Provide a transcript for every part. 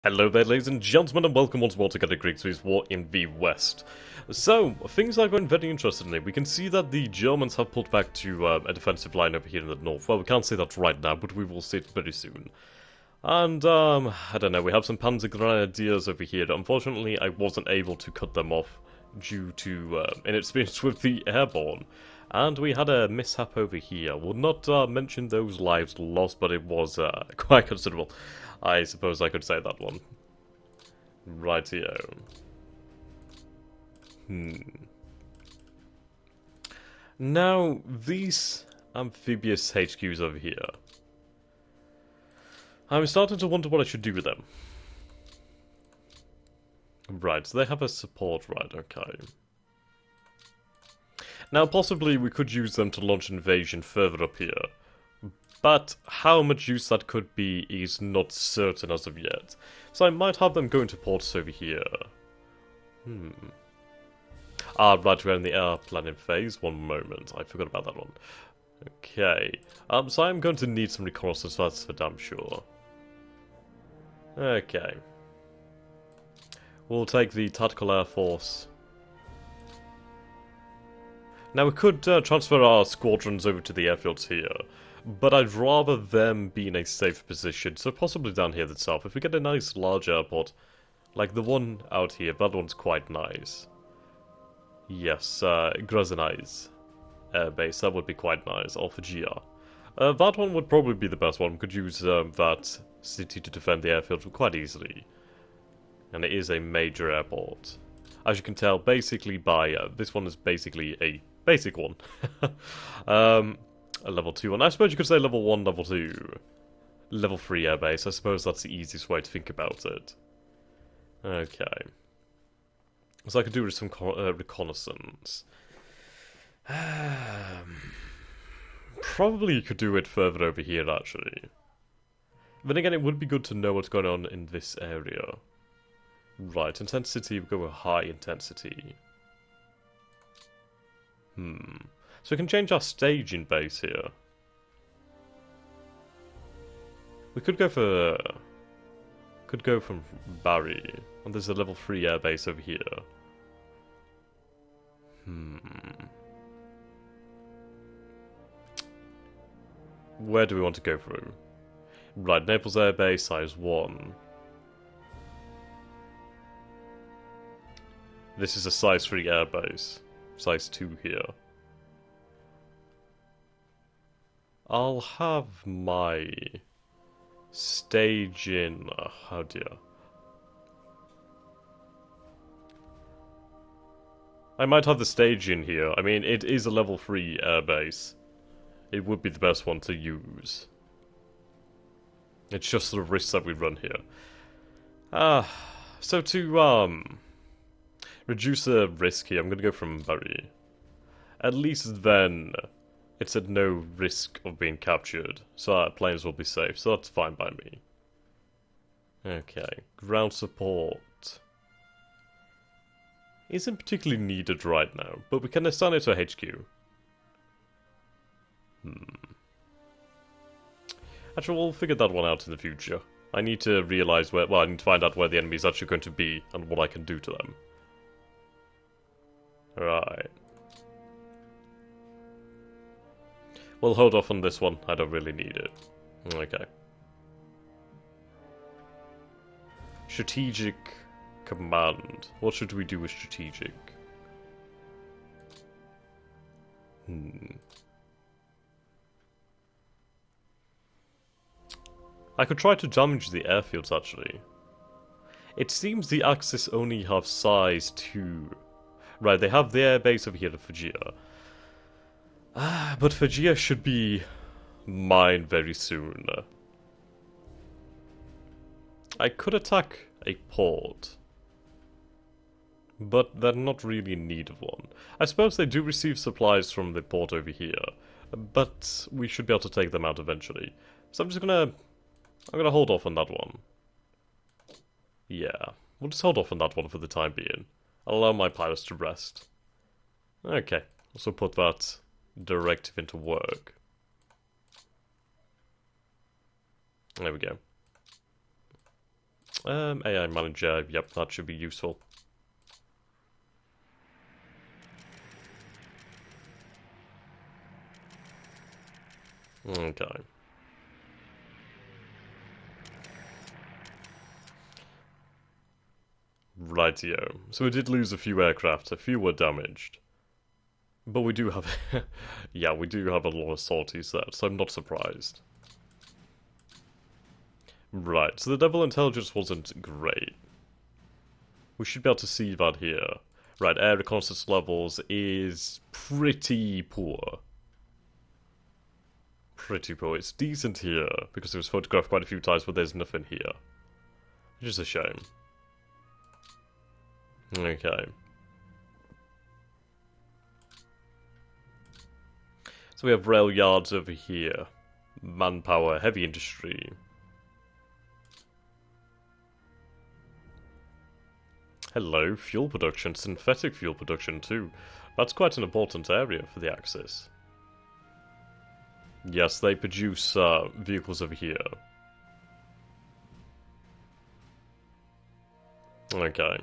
Hello there, ladies and gentlemen, and welcome once more to Grigsby's War in the West. So, things are going very interestingly. We can see that the Germans have pulled back to a defensive line over here in the north. Well, we can't say that right now, but we will see it very soon. And, I don't know, we have some Panzer Grenadiers over here. Unfortunately, I wasn't able to cut them off due to inexperience with the airborne. And we had a mishap over here. We'll not mention those lives lost, but it was quite considerable. I suppose I could say that one. Rightio. Now, these amphibious HQs over here. I'm starting to wonder what I should do with them. Right, so they have a support, right, okay. Now, possibly we could use them to launch an invasion further up here. But how much use that could be is not certain as of yet. So I might have them go into ports over here. Ah, right, we're in the air planning phase. One moment, I forgot about that one. Okay. So I'm going to need some reconnaissance, that's for damn sure. Okay. We'll take the Tactical Air Force. Now we could transfer our squadrons over to the airfields here. But I'd rather them be in a safe position, so possibly down here itself. If we get a nice large airport, like the one out here, that one's quite nice. Yes, Grazenais Air Base, that would be quite nice, Alpha GR. That one would probably be the best one. We could use that city to defend the airfield quite easily. And it is a major airport. As you can tell, basically by, this one is basically a basic one. A level 2 one. I suppose you could say level 1, level 2. Level 3 airbase. I suppose that's the easiest way to think about it. Okay. So I could do with some reconnaissance. Probably you could do it further over here, actually. Then again, it would be good to know what's going on in this area. Right, intensity, we go with high intensity. So we can change our staging base here. We could go for... Could go from Barry. And there's a level 3 air base over here. Where do we want to go through? Right, Naples Air Base, size 1. This is a size 3 air base. Size 2 here. I'll have my stage in... oh dear. I might have the stage in here. I mean, it is a level 3 airbase. It would be the best one to use. It's just the risks that we run here. So to, reduce the risk here, I'm gonna go from Bury. At least then... it's at no risk of being captured, so our planes will be safe, so that's fine by me. Okay, ground support isn't particularly needed right now, but we can assign it to a HQ. Actually, we'll figure that one out in the future. I need to realize where, well, I need to find out where the enemy is actually going to be, and what I can do to them. Right. We'll hold off on this one, I don't really need it. Okay. Strategic command. What should we do with strategic? I could try to damage the airfields, actually. It seems the Axis only have size 2. Right, they have the airbase over here at Fujia. But Fujia should be mine very soon. I could attack a port, but they're not really in need of one. I suppose they do receive supplies from the port over here, but we should be able to take them out eventually. So I'm gonna hold off on that one. Yeah, we'll just hold off on that one for the time being. I'll allow my pilots to rest. Okay, also put that directive into work. There we go. AI manager, yep, that should be useful. Okay. Rightio. So we did lose a few aircraft, a few were damaged. But we do have... yeah, we do have a lot of sorties there, so I'm not surprised. Right, so the Devil intelligence wasn't great. We should be able to see that here. Right, air reconnaissance levels is pretty poor. Pretty poor. It's decent here, because it was photographed quite a few times, but there's nothing here. Which is a shame. Okay. So we have rail yards over here. Manpower, heavy industry. Hello, fuel production, synthetic fuel production too. That's quite an important area for the Axis. Yes, they produce vehicles over here. Okay.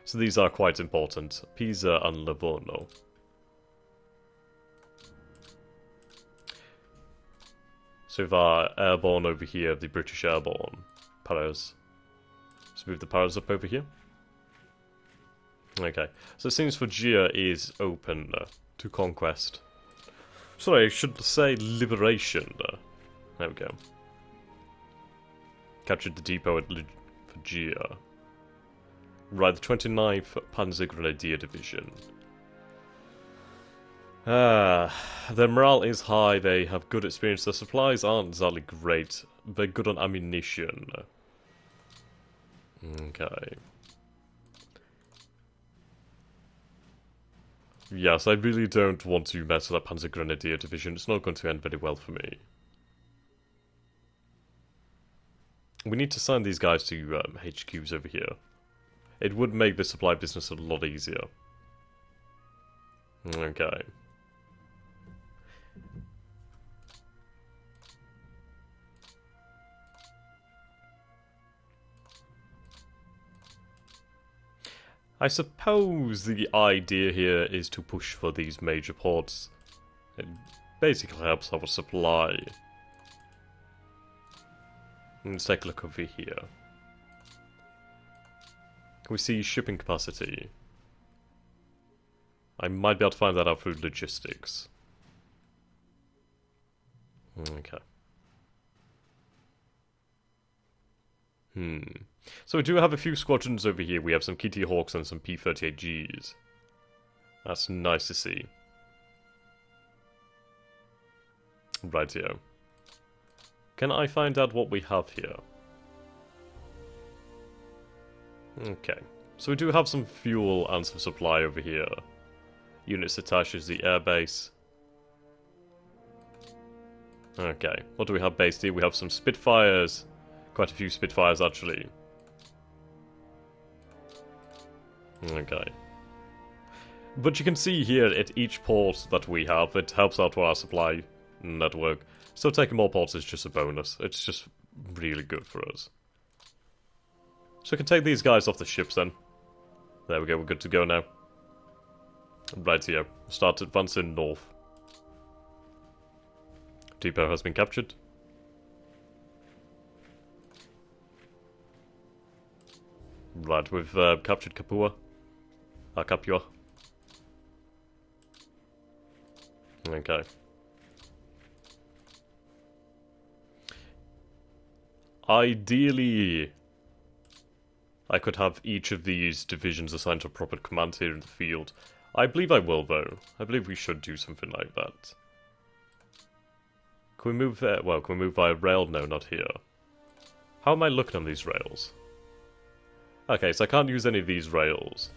So these are quite important. Pisa and Livorno. So we have airborne over here, the British airborne. Paras. Let's move the Paras up over here. Okay. So it seems Phrygia is open to conquest. Sorry, I should say liberation. There we go. Captured the depot at Phrygia. Right, the 29th Panzer Grenadier Division. Their morale is high, they have good experience, their supplies aren't exactly great, they're good on ammunition. Okay. Yes, I really don't want to mess with that Panzer Grenadier Division, it's not going to end very well for me. We need to sign these guys to HQs over here. It would make the supply business a lot easier. Okay. I suppose the idea here is to push for these major ports. It basically helps our supply. Let's take a look over here. Can we see shipping capacity? I might be able to find that out through logistics. Okay. So we do have a few squadrons over here. We have some KT Hawks and some P-38Gs. That's nice to see. Rightio. Can I find out what we have here? Okay. So we do have some fuel and some supply over here. Units attached to the airbase. Okay. What do we have based here? We have some Spitfires. Quite a few Spitfires, actually. Okay. But you can see here, at each port that we have, it helps out with our supply network. So taking more ports is just a bonus. It's just really good for us. So we can take these guys off the ships then. There we go, we're good to go now. Right here, start advancing north. Depot has been captured. Right, we've captured Capua. Capua. Okay. Ideally, I could have each of these divisions assigned to a proper command here in the field. I believe I will, though. I believe we should do something like that. Can we move there? Well, can we move via rail? No, not here. How am I looking on these rails? Okay, so I can't use any of these rails.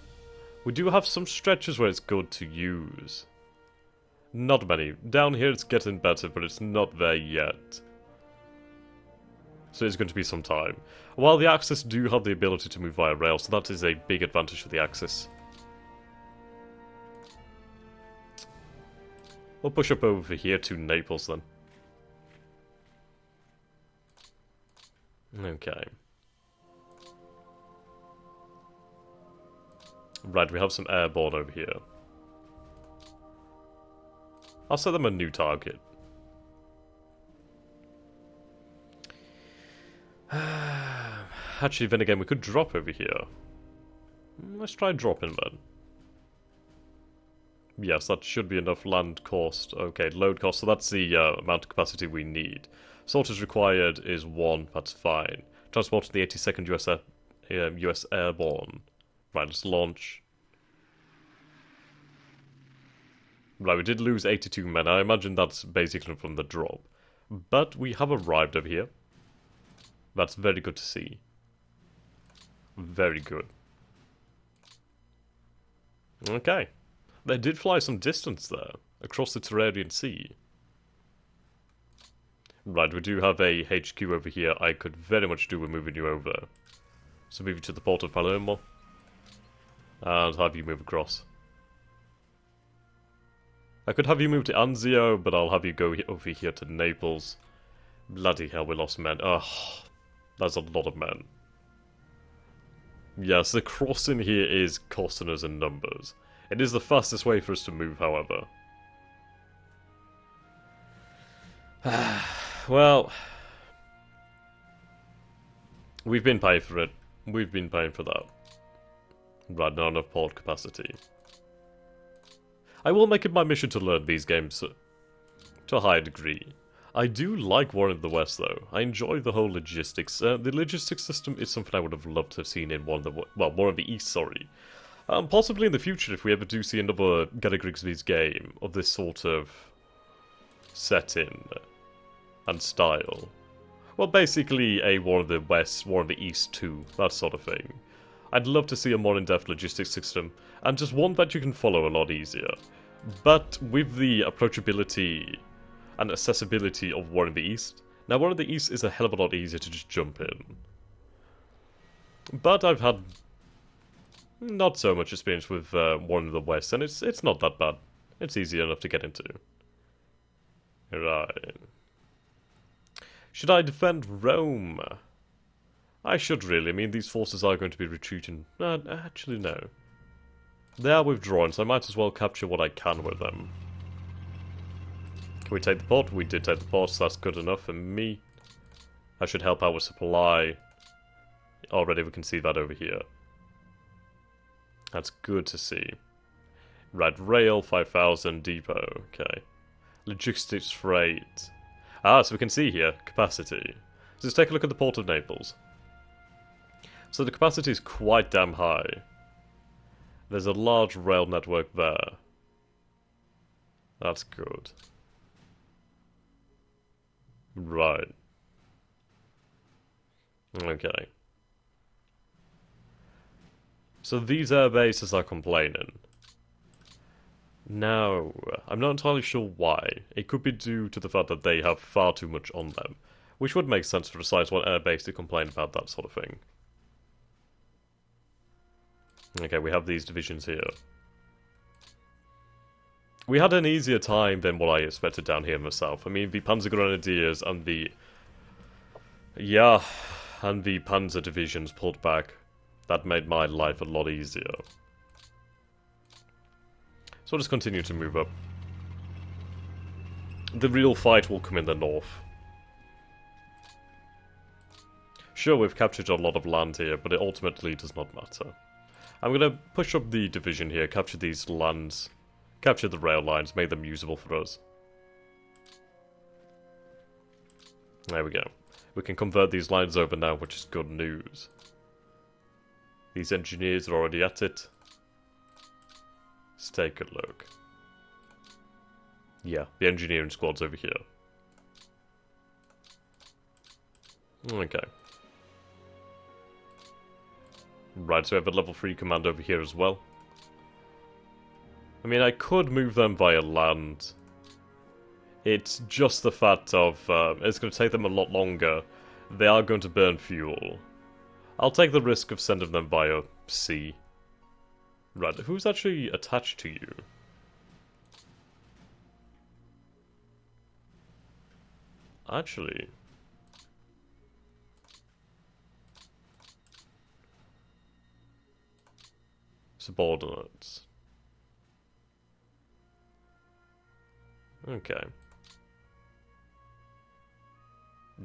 We do have some stretches where it's good to use. Not many. Down here it's getting better, but it's not there yet. So it's going to be some time. While the Axis do have the ability to move via rail, so that is a big advantage for the Axis. We'll push up over here to Naples then. Okay. Right, we have some airborne over here. I'll set them a new target. Actually, then again, we could drop over here. Let's try dropping then. Yes, that should be enough land cost. Okay, load cost, so that's the amount of capacity we need. Sorters required is 1, that's fine. Transport to the 82nd US Airborne. Right, let's launch. Right, we did lose 82 men. I imagine that's basically from the drop. But we have arrived over here. That's very good to see. Very good. Okay. They did fly some distance there, across the Terrarian Sea. Right, we do have a HQ over here. I could very much do with moving you over. So move you to the port of Palermo. And have you move across. I could have you move to Anzio, but I'll have you go over here to Naples. Bloody hell, we lost men. Ugh, that's a lot of men. Yes, the crossing here is costing us in numbers. It is the fastest way for us to move, however. Well, we've been paying for it. We've been paying for that. Right, not enough port capacity. I will make it my mission to learn these games to a higher degree. I do like War in the West, though. I enjoy the whole logistics. The logistics system is something I would have loved to have seen in War in the East, sorry. Possibly in the future, if we ever do see another Grigsby's game of this sort of setting and style. Well, basically a War in the West, War in the East too, that sort of thing. I'd love to see a more in-depth logistics system, and just one that you can follow a lot easier. But with the approachability and accessibility of War in the East, now War in the East is a hell of a lot easier to just jump in. But I've had not so much experience with War in the West, and it's not that bad. It's easy enough to get into. Right. Should I defend Rome? I should really. I mean, these forces are going to be retreating. Actually, no. They are withdrawing, so I might as well capture what I can with them. Can we take the port? We did take the port, so that's good enough for me. I should help out with supply. Already we can see that over here. That's good to see. Right, rail, 5,000, depot, okay. Logistics, freight. So we can see here, capacity. So let's take a look at the port of Naples. So the capacity is quite damn high. There's a large rail network there. That's good. Right. Okay. So these air bases are complaining. No, I'm not entirely sure why. It could be due to the fact that they have far too much on them. Which would make sense for a size 1 air base to complain about that sort of thing. Okay, we have these divisions here. We had an easier time than what I expected down here myself. I mean, the Panzer Grenadiers and the... yeah, and the Panzer divisions pulled back. That made my life a lot easier. So I'll just continue to move up. The real fight will come in the north. Sure, we've captured a lot of land here, but it ultimately does not matter. I'm going to push up the division here, capture these lands, capture the rail lines, make them usable for us. There we go. We can convert these lines over now, which is good news. These engineers are already at it. Let's take a look. Yeah, the engineering squad's over here. Okay. Right, so we have a level 3 command over here as well. I mean, I could move them via land. It's just the fact of, it's going to take them a lot longer. They are going to burn fuel. I'll take the risk of sending them via sea. Right, who's actually attached to you? Actually... Subordinates. Okay.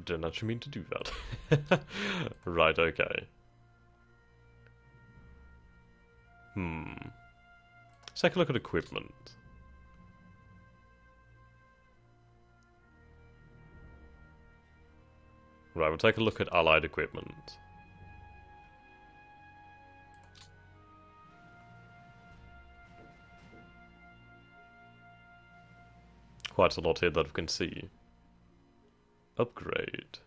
Didn't actually mean to do that. Right, okay. Let's take a look at equipment. Right, we'll take a look at allied equipment. Quite a lot here that we can see. Upgrade.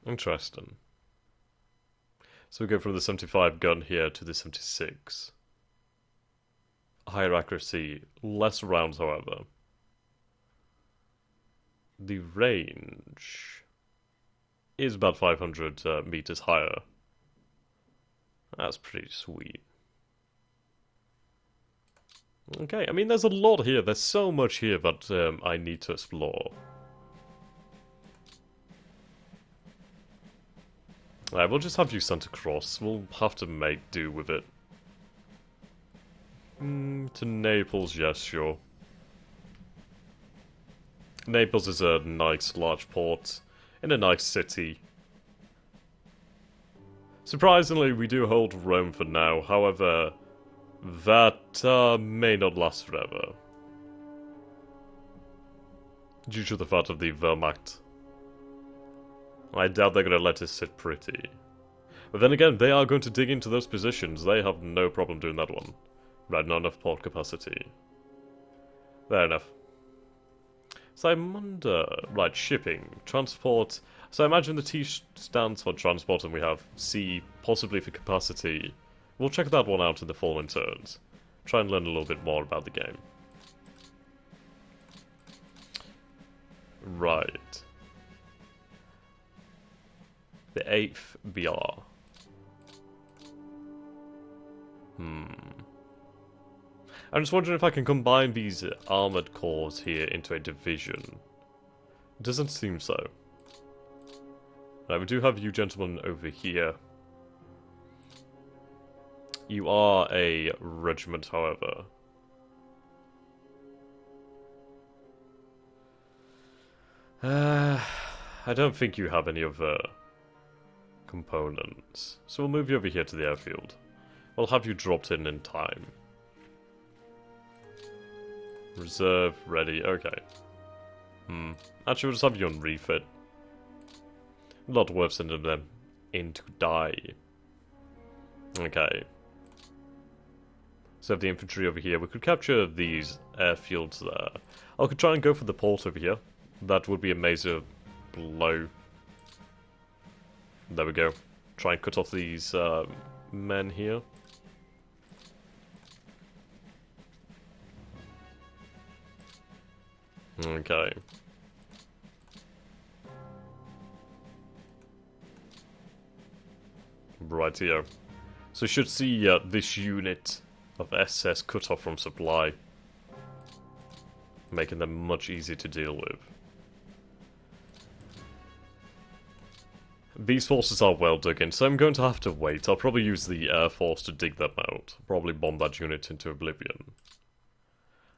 Interesting. So we go from the 75 gun here to the 76. Higher accuracy, less rounds however. The range is about 500 meters higher. That's pretty sweet. Okay, I mean there's a lot here, there's so much here that I need to explore. Alright, we'll just have you sent across, we'll have to make do with it. To Naples, yes, sure. Naples is a nice large port, in a nice city. Surprisingly, we do hold Rome for now, however, that may not last forever. Due to the fact of the Wehrmacht. I doubt they're going to let us sit pretty. But then again, they are going to dig into those positions, they have no problem doing that one. Right, not enough port capacity. Fair enough. So I wonder... Right, shipping, transport... So I imagine the T stands for transport and we have C possibly for capacity. We'll check that one out in the following turns. Try and learn a little bit more about the game. Right. The 8th BR. I'm just wondering if I can combine these armoured cores here into a division. It doesn't seem so. Right, we do have you gentlemen over here. You are a regiment, however. I don't think you have any other components. So we'll move you over here to the airfield. We'll have you dropped in time. Reserve, ready, okay. Actually, we'll just have you on refit. Not worth sending them in to die. Okay. So have the infantry over here. We could capture these airfields there. I could try and go for the port over here. That would be a major blow. There we go. Try and cut off these men here. Okay. Rightio. So we should see this unit of SS cut off from supply. Making them much easier to deal with. These forces are well dug in, so I'm going to have to wait. I'll probably use the Air Force to dig them out. Probably bomb that unit into oblivion.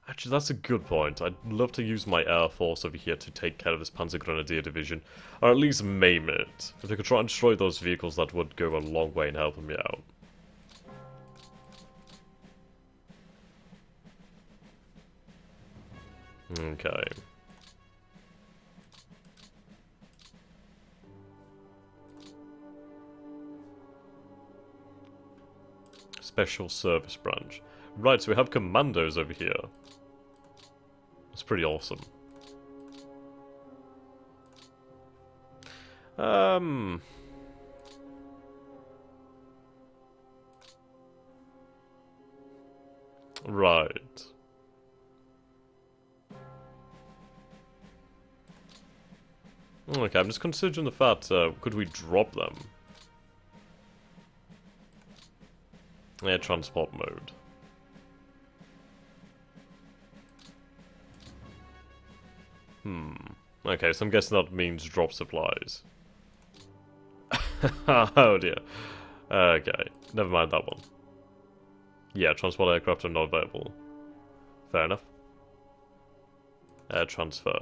Actually, that's a good point. I'd love to use my Air Force over here to take care of this Panzer Grenadier division. Or at least maim it. If I could try and destroy those vehicles, that would go a long way in helping me out. Okay. Special Service Branch. Right, so we have commandos over here. That's pretty awesome. Right. Okay, I'm just considering the fact, could we drop them? Air transport mode. Okay, so I'm guessing that means drop supplies. Oh dear. Okay, never mind that one. Yeah, transport aircraft are not available. Fair enough. Air transfer.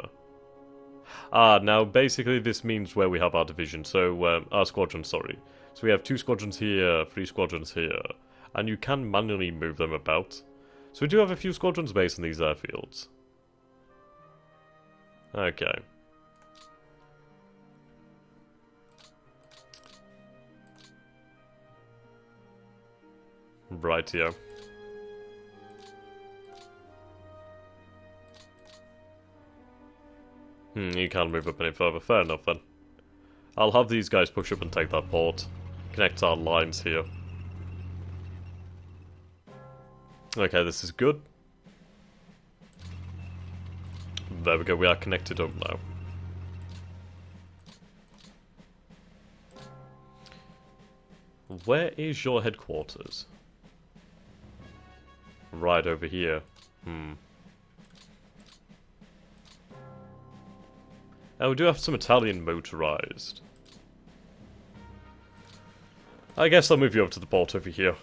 Now basically this means where we have our division, so, our squadron, sorry. So we have 2 squadrons here, 3 squadrons here, and you can manually move them about. So we do have a few squadrons based in these airfields. Okay. Rightio. You can't move up any further. Fair enough then. I'll have these guys push up and take that port. Connect our lines here. Okay, this is good. There we go, we are connected up now. Where is your headquarters? Right over here. Oh, we do have some Italian motorized. I guess I'll move you over to the port over here.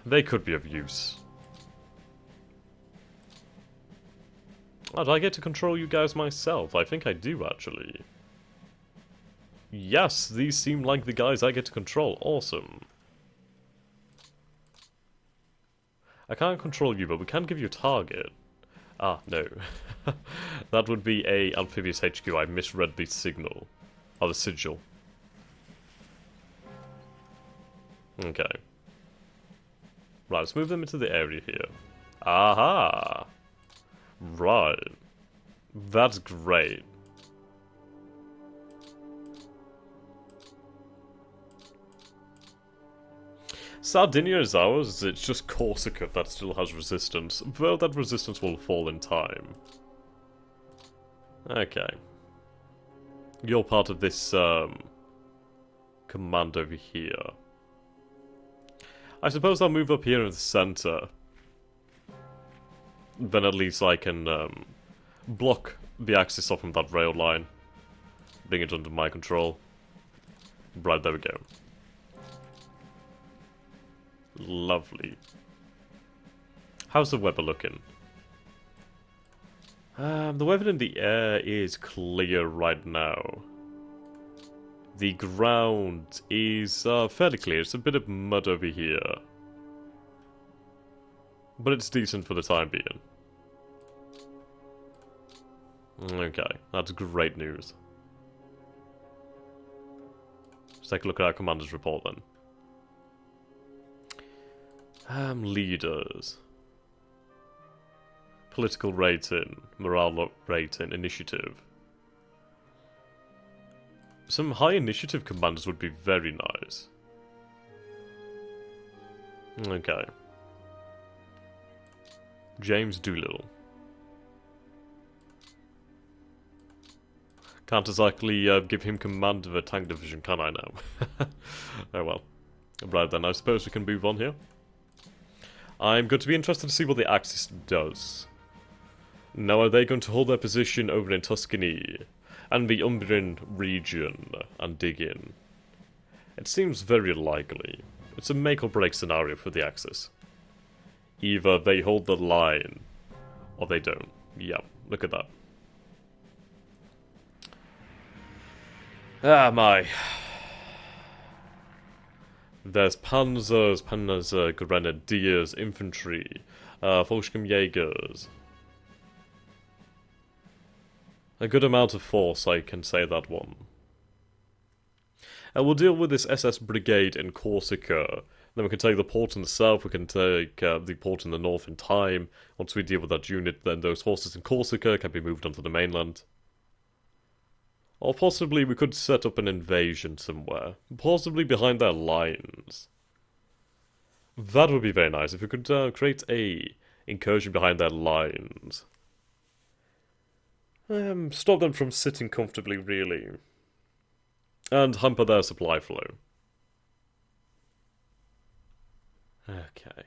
They could be of use. Oh, do I get to control you guys myself? I think I do, actually. Yes, these seem like the guys I get to control. Awesome. I can't control you, but we can give you a target. Ah, no. That would be a amphibious HQ. I misread the signal. Or the sigil. Okay. Right, let's move them into the area here. Aha! Right. That's great. Sardinia is ours, it's just Corsica that still has resistance, though that resistance will fall in time. Okay. You're part of this, command over here. I suppose I'll move up here in the center. Then at least I can, block the axis off from that rail line. Bring it under my control. Right, there we go. Lovely. How's the weather looking? The weather in the air is clear right now. The ground is fairly clear. It's a bit of mud over here. But it's decent for the time being. Okay, that's great news. Let's take a look at our commander's report then. Leaders. Political rating, morale rating, initiative. Some high initiative commanders would be very nice. Okay. James Doolittle. Can't exactly give him command of a tank division, can I now? Oh well. Right then, I suppose we can move on here. I'm going to be interested to see what the Axis does. Now, are they going to hold their position over in Tuscany and the Umbrian region and dig in? It seems very likely. It's a make or break scenario for the Axis. Either they hold the line, or they don't. Yeah, look at that. Ah, my. There's Panzers, Panzer Grenadiers, Infantry, Fallschirmjägers. A good amount of force, I can say that one. And we'll deal with this SS Brigade in Corsica. Then we can take the port in the south, we can take the port in the north in time. Once we deal with that unit, then those forces in Corsica can be moved onto the mainland. Or possibly we could set up an invasion somewhere. Possibly behind their lines. That would be very nice if we could create a incursion behind their lines. Stop them from sitting comfortably, really. And hamper their supply flow. Okay.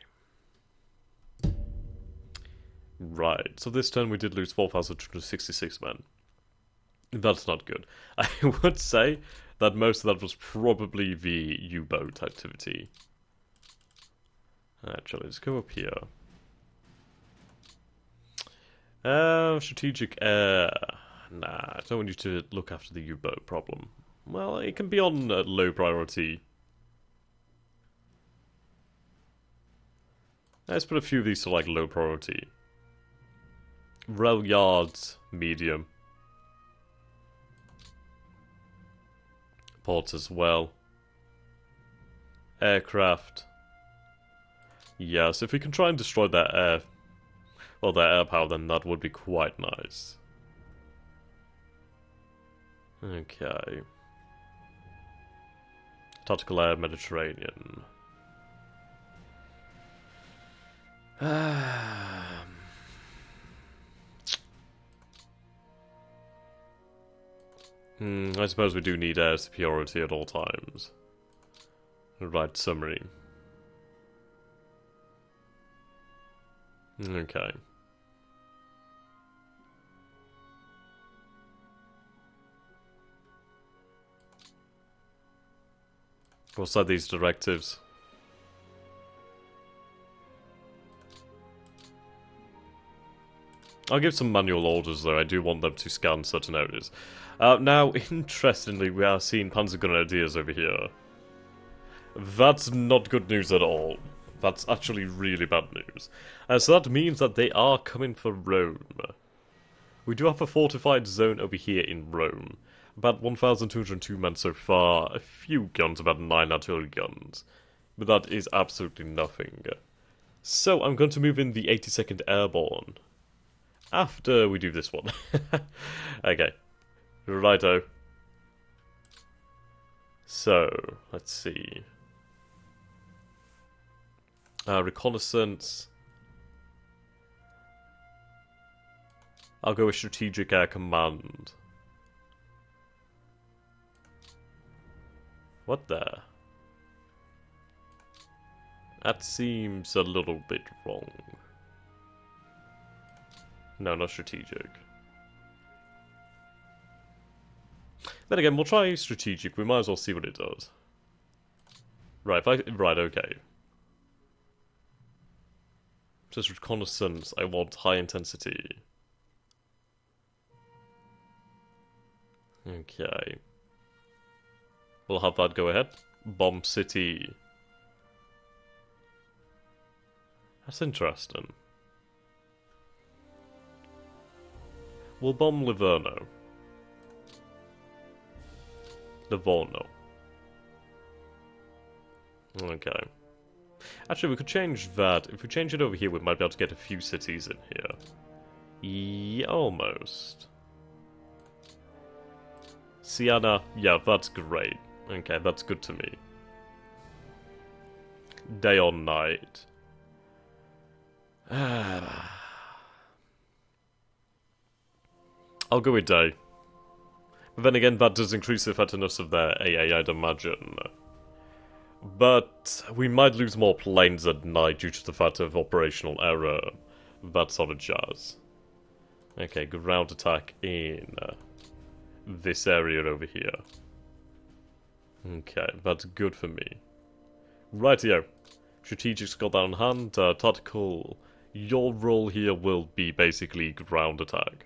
Right, so this turn we did lose 4,266 men. That's not good. I would say that most of that was probably the U-boat activity. Actually, let's go up here. Strategic air. Nah, I don't want you to look after the U-boat problem. Well, it can be on low priority. Let's put a few of these to like low priority. Rail yards, medium. Ports as well. Aircraft. Yes, if we can try and destroy that air... well, that air power, then that would be quite nice. Okay. Tactical air, Mediterranean. I suppose we do need air superiority at all times. Right, summary. Okay. What's that, these directives? I'll give some manual orders, though. I do want them to scan certain areas. Now, interestingly, we are seeing Panzergrenadiers over here. That's not good news at all. That's actually really bad news. So that means that they are coming for Rome. We do have a fortified zone over here in Rome. About 1,202 men so far. A few guns, about 9 artillery guns. But that is absolutely nothing. So, I'm going to move in the 82nd Airborne. After we do this one. Okay. Righto. So, let's see. Reconnaissance. I'll go with Strategic Air Command. What the? That seems a little bit wrong. No, not strategic. Then again, we'll try strategic. We might as well see what it does. Right, right, okay. Just reconnaissance. I want high intensity. Okay. We'll have that go ahead. Bomb city. That's interesting. We'll bomb Livorno. Livorno. Okay. Actually, we could change that. If we change it over here, we might be able to get a few cities in here. Yeah, almost. Siena. Yeah, that's great. Okay, that's good to me. Day or night. I'll go with day. But then again, that does increase the effectiveness of their AA, I'd imagine. But we might lose more planes at night due to the fact of operational error. That sort of jazz. Okay, ground attack in this area over here. Okay, that's good for me. Rightio. Strategic's got that on hand. Tactical, your role here will be basically ground attack.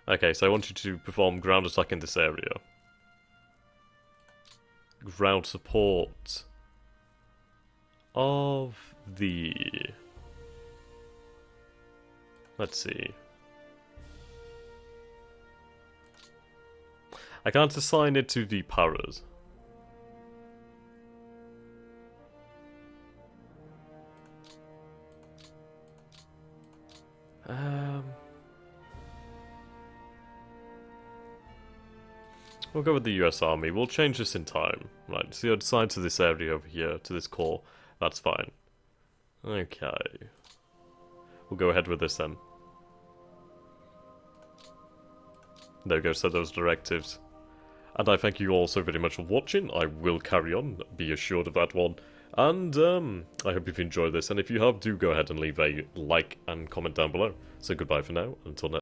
Okay, so I want you to perform ground attack in this area. Ground support of the... Let's see. I can't assign it to the paras. We'll go with the US Army. We'll change this in time. Right, so you're assigned to this area over here, to this core. That's fine. Okay. We'll go ahead with this then. There we go, set those directives. And I thank you all so very much for watching. I will carry on, be assured of that one. And I hope you've enjoyed this. And if you have, do go ahead and leave a like and comment down below. So goodbye for now, until next